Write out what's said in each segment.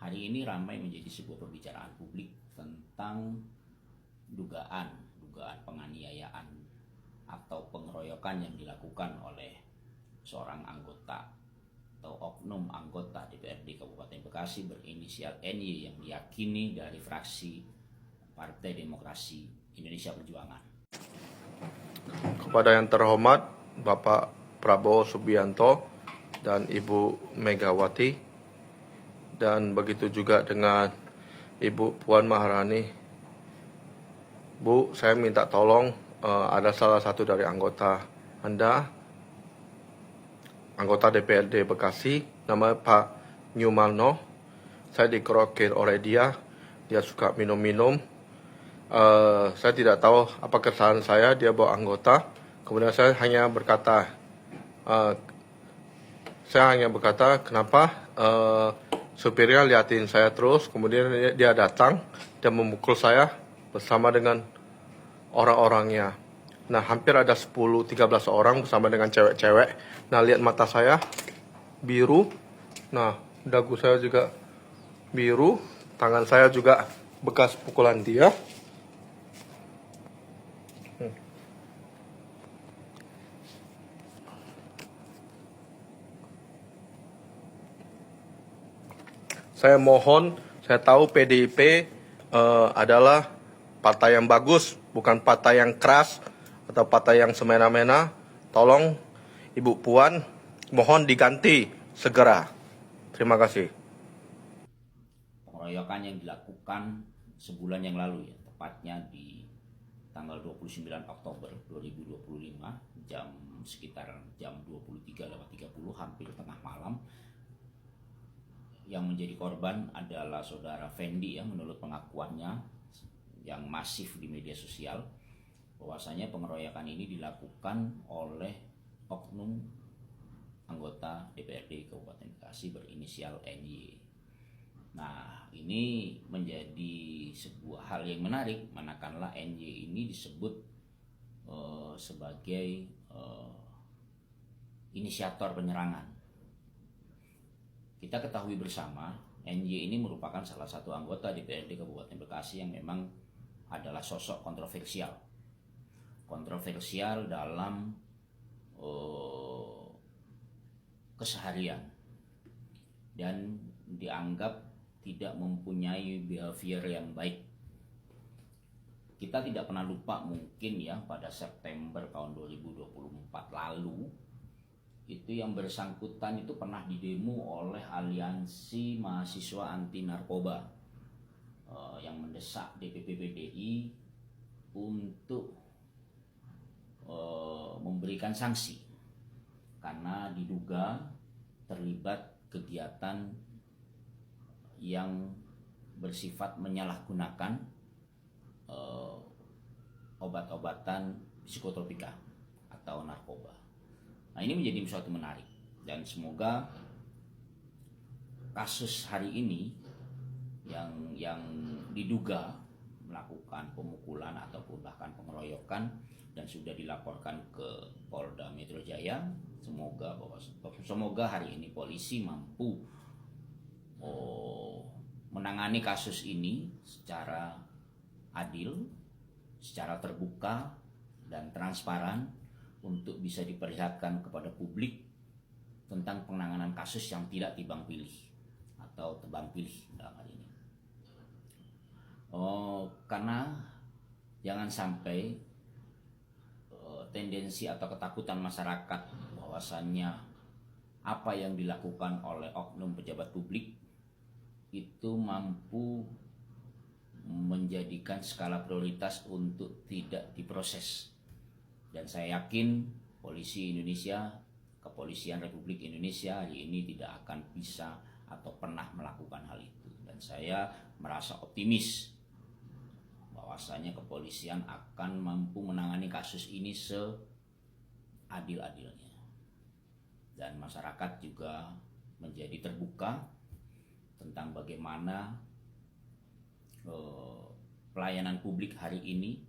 Hari ini ramai menjadi sebuah pembicaraan publik tentang dugaan penganiayaan atau pengeroyokan yang dilakukan oleh seorang anggota atau oknum anggota DPRD Kabupaten Bekasi berinisial NY yang diyakini dari fraksi Partai Demokrasi Indonesia Perjuangan. Kepada yang terhormat Bapak Prabowo Subianto dan Ibu Megawati, dan begitu juga dengan Ibu Puan Maharani. Bu, saya minta tolong, ada salah satu dari anggota Anda, anggota DPRD Bekasi, nama Pak Nyumarno. Saya dikerokin oleh dia suka minum-minum. Saya tidak tahu apa kesalahan saya, dia bawa anggota. Kemudian saya hanya berkata, kenapa supirnya liatin saya terus. Kemudian dia datang dan memukul saya bersama dengan orang-orangnya. Nah, hampir ada 10-13 orang bersama dengan cewek-cewek. Nah, lihat mata saya biru. Nah, dagu saya juga biru. Tangan saya juga bekas pukulan dia. Saya mohon, saya tahu PDIP adalah partai yang bagus, bukan partai yang keras atau partai yang semena-mena. Tolong Ibu Puan, mohon diganti segera. Terima kasih. Pengeroyokan yang dilakukan sebulan yang lalu, tepatnya di tanggal 29 Oktober 2025, sekitar jam 23.30, hampir tengah malam. Yang menjadi korban adalah saudara Fendi, menurut pengakuannya yang masif di media sosial, bahwasanya pengeroyokan ini dilakukan oleh oknum anggota DPRD Kabupaten Bekasi berinisial NY. Nah, ini menjadi sebuah hal yang menarik, manakala NY ini disebut sebagai inisiator penyerangan. Kita ketahui bersama, NY ini merupakan salah satu anggota DPRD Kabupaten Bekasi yang memang adalah sosok kontroversial. Kontroversial dalam keseharian dan dianggap tidak mempunyai behavior yang baik. Kita tidak pernah lupa mungkin pada September tahun 2024 lalu, itu yang bersangkutan itu pernah didemo oleh Aliansi Mahasiswa Anti Narkoba yang mendesak DPP PDI untuk memberikan sanksi karena diduga terlibat kegiatan yang bersifat menyalahgunakan obat-obatan psikotropika atau narkoba. Nah, ini menjadi suatu menarik, dan semoga kasus hari ini yang diduga melakukan pemukulan ataupun bahkan pengeroyokan dan sudah dilaporkan ke Polda Metro Jaya, semoga hari ini polisi mampu menangani kasus ini secara adil, secara terbuka dan transparan, untuk bisa diperlihatkan kepada publik tentang penanganan kasus yang tidak tebang pilih atau tebang pilih dalam hal ini. Karena jangan sampai tendensi atau ketakutan masyarakat bahwasannya apa yang dilakukan oleh oknum pejabat publik itu mampu menjadikan skala prioritas untuk tidak diproses. Dan saya yakin polisi Indonesia, Kepolisian Republik Indonesia hari ini tidak akan bisa atau pernah melakukan hal itu. Dan saya merasa optimis bahwasanya kepolisian akan mampu menangani kasus ini seadil-adilnya. Dan masyarakat juga menjadi terbuka tentang bagaimana pelayanan publik hari ini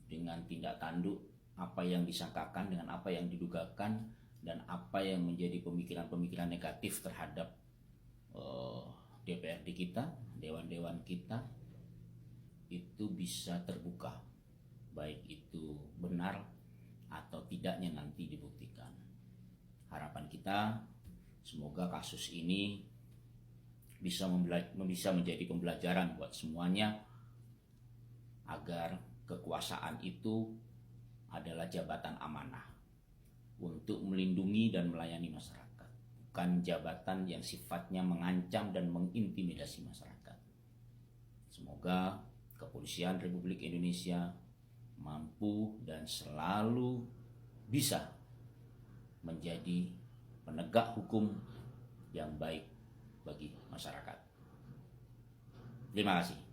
dengan tindak tanduk apa yang disangkakan dengan apa yang didugakan dan apa yang menjadi pemikiran-pemikiran negatif terhadap DPRD kita, dewan-dewan kita itu bisa terbuka, baik itu benar atau tidaknya nanti dibuktikan. Harapan kita semoga kasus ini bisa menjadi pembelajaran buat semuanya, agar kekuasaan itu adalah jabatan amanah untuk melindungi dan melayani masyarakat, bukan jabatan yang sifatnya mengancam dan mengintimidasi masyarakat. Semoga Kepolisian Republik Indonesia mampu dan selalu bisa menjadi penegak hukum yang baik bagi masyarakat. Terima kasih.